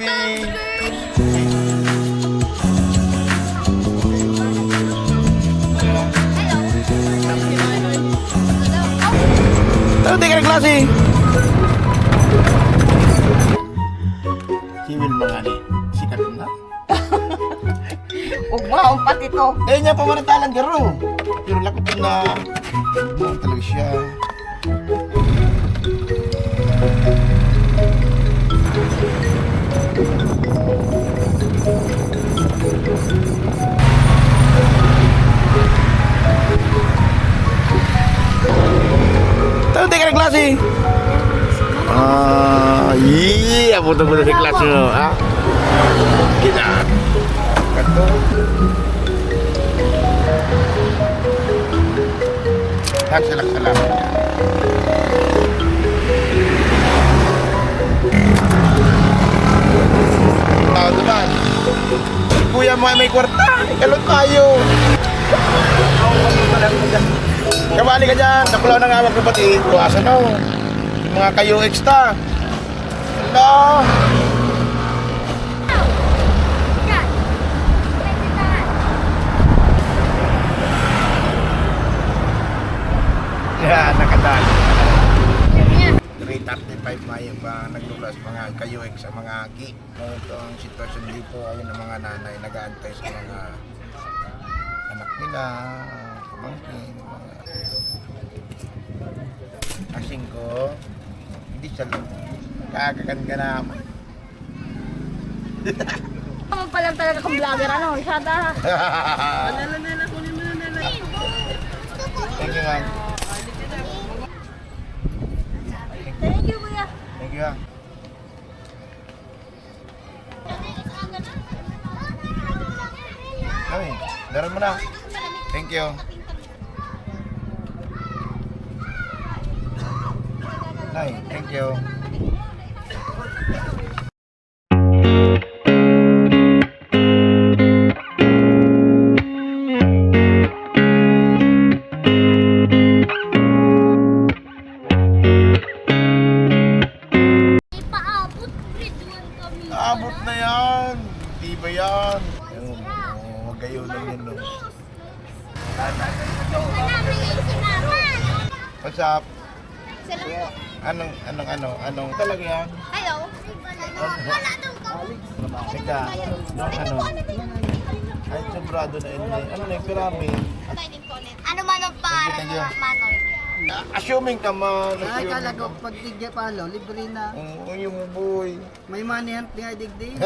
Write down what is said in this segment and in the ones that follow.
Ano di ka ng klase? Si Will mga ni, sikat na. Ugma, pati to. Eh niya pamaratalan garo. Pero lakot na. Ano talaga siya. Tahu di ka ng klase? Apa tu boleh kelas tu? Ah, kita. Kata. Tak salah. Teman. Kuya mo may kwarta. Kalau tayo. Kabali ka dyan. Nakulaw na nga magpapati. Kuwasan o. Yung mga kayo extra. Hello. Yan, nakadali. 3:35 Mayang ba naglulas mga kayo sa mga aki. Ito ang sitwasyon dito. Ayun ang mga nanay nag-aantay sa mga anak nila, pamangkin, mga asing ko. Hindi siya lang kakakan ka na. Magpalang talaga kung vlogger, ano? Isada. Kunin mo na. Thank you, ma'am. Thank you, kuya. Thank you, Ay, daran mo na. Thank you. Ay, thank you. Abot na yan. Di ba yan? Huwag kayo lang yun. No? What's up? Anong talaga yan? Hello. Wala daw ka. Teka, ano? Ay, sobrado na yun. Ano na yung pirami? Ano man ang para Thank you. Manoy? Assuming ka man. Ay, kala ko pag tigya palo, libre na. Oo, yung boy. May money hunt niya digdi.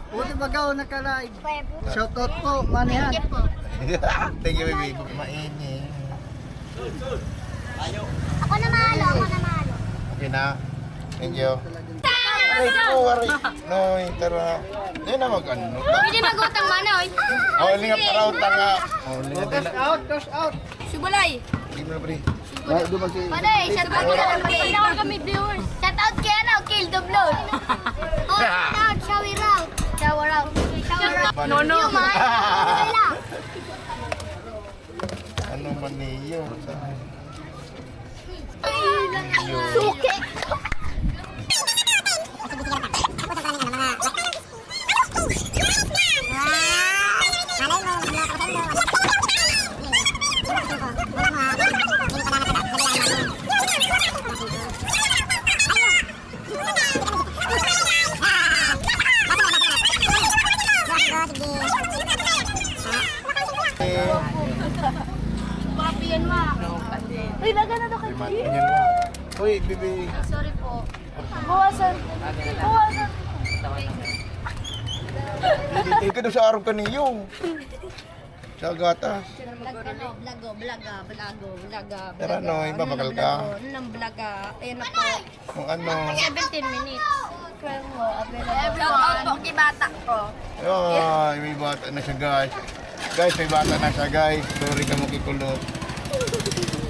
Buti bagaw naka-live. Shoutout po, money hunt. Thank you, baby. Mainit. Ako na malo. Okay na. Thank you. Aray ko, aray. Noy, tara. Hindi na mag-ano. Hindi magutang Manoy. Oh, linga para utang nga. Oh, linga dila. Cash out. Subulay. Hindi mo na, pre. Ay, duman si... Manoy, shout out ka kami viewers. Shout out kaya na, kill the blood. Oh, shout out, shower out. No. Wala. Ano man niyo? Suki. Papian mo. Uy, laga na daw kayo. Uy, bibi. Sorry po. Bawasan. Hindi ka doon sa araw ka niyo. Sa gatas. Blaga. Tara, Noy, babakal ka. Nang blaga. Ayan na po. Kung ano. 17 minutes. Kaya mo, everyone. Po, kibata ko. Ay, may bata na siya, guys. Guys, may bata na siya, guys. Sorry ka makikulot.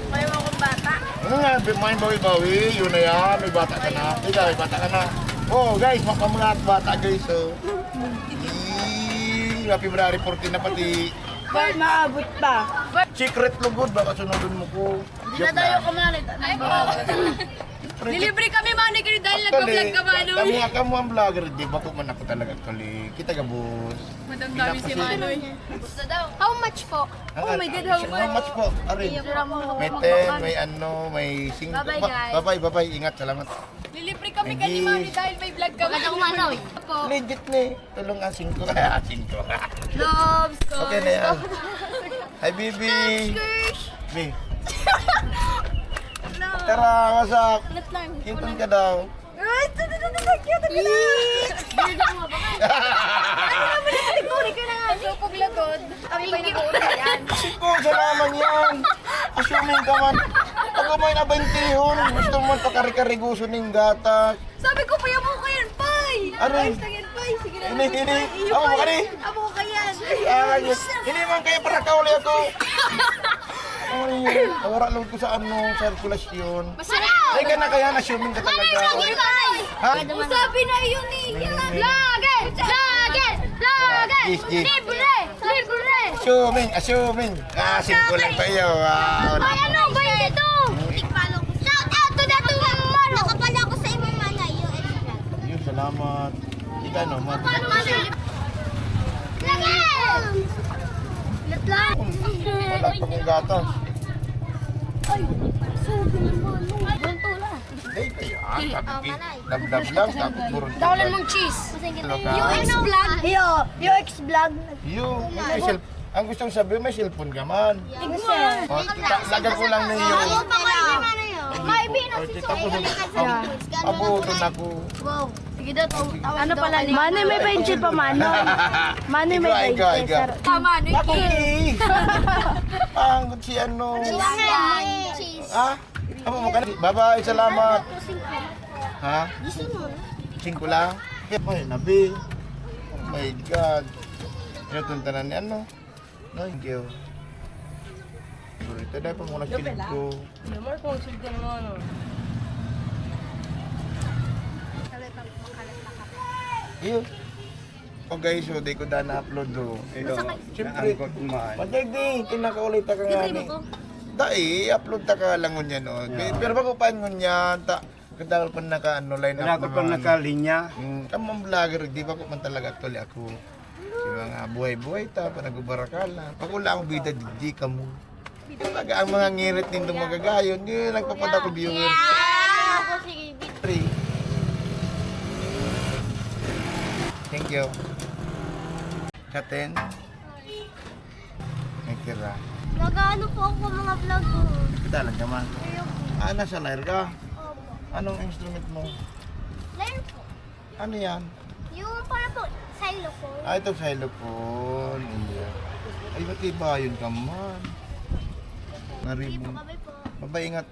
May mo kong bata. Ano nga, may bawi-bawi. Yun na yan. May bata ka na. Ikaw, may bata ka na. Oh, guys, makamulat bata, guys. Oh. February 14 na pati. Ba't maabot pa? Secret lugod, baka sunodin mo ko. Hindi na tayo kumalit. Nilibre kami manicure dahil nagpa-vlog ka, Manoy. Kamu ang vlogger, di ba ko man ako talaga actually. Kita ka, boss. Madamdami si Manoy. Gusto daw. How much po? Oh my God, how How much po? Arin. May 10, may ano, may 5. Bye-bye, guys. Bye-bye. Ingat, salamat. Nilibre kami Thank kay you. Mami dahil may vlog kami. Maganda ko, Manoy. Legit ni. Tulong ang 5. 5. Loves ko. Okay na yan. Hi, Bibi. Bi. Tara, what's up? Kintan ka daw. Ay, cute. Nagkuri ka na nga. So, paglagod. Kami ba'y nag-uuli yan? Siko, sa naman yan. Assuming ka man. Pag umay na 20 gusto mo pakari-kari gusto ng gatas. Sabi ko, payaw mo ko yan, Pai! Aray. Ayos lang yan, Pai. Sige na. Ini. Ako mo ka ni. Amo ko yan. Hindi man kayo para kauli ako. Ay, nawara lang ko sa ano, sirkulasyon. Masarap! Ay, ka na kaya, assuming ka talaga. Ha? Sabi na yun eh! Lagi! Yes, yes. Libre! Assuming. Simple lang tayo. Ay, ano ba ito? Shout out to that one! Nakapala ako sa ibang mga Yun, salamat. Ika, no? Lagi! Latlan! Wala pa kong gatas. Ay, sabi naman. Ganito lang. Ay, kaya. Dab-dab lang. Tapos burong Dawalan mong cheese. UX vlog. Yung ex-vlog. May ang gustong sabihin, may cellphone ka man. O, lagan ko lang na yun. Abuton ako. Wow. Sige daw, Ano pala ni? Manoy may 20 pa, Manoy. Manoy may 20. Iga. Tama, Manoy. Nakuki! Ang si ano. cheese. Ha? Amo mo ka na. Bye-bye, salamat. Ha? 5 lang? Ay, nabi. Oh my God. Ano itong tanan ni ano? No, thank you. Ito dahil pa muna silid ko. Naman kung sultan mo, ano. Iyo. Oh guys, so di ko da na-upload do. Siyempre, matagdi, kinakaulit ka nga ni. Dai, upload ta ka lang ngun yan, no. Pero bago pa ngun yan, kadang pa naka ano line up Wala ko pang nakalinya. Kamang vlogger, di ba ko man talaga actually ako. Si mga buhay-buhay ta, panagubarakala. Pag wala akong bida, di ka mo. Talaga ang mga ngirit nindong magagayon, yun nagpapada ko viewers. Ako, sige. 3. Thank you. Sa 10. May tira. Nag-ano po ako mga vlog ko. Kita lang naman. Nasa lyre ka? Anong instrument mo? Learn po. Ano yan? Yung para po, xylophone. Ito xylophone. Iya. Ay, matiba yun ka man. Sige po Naribong. kami po. Baba, ingat.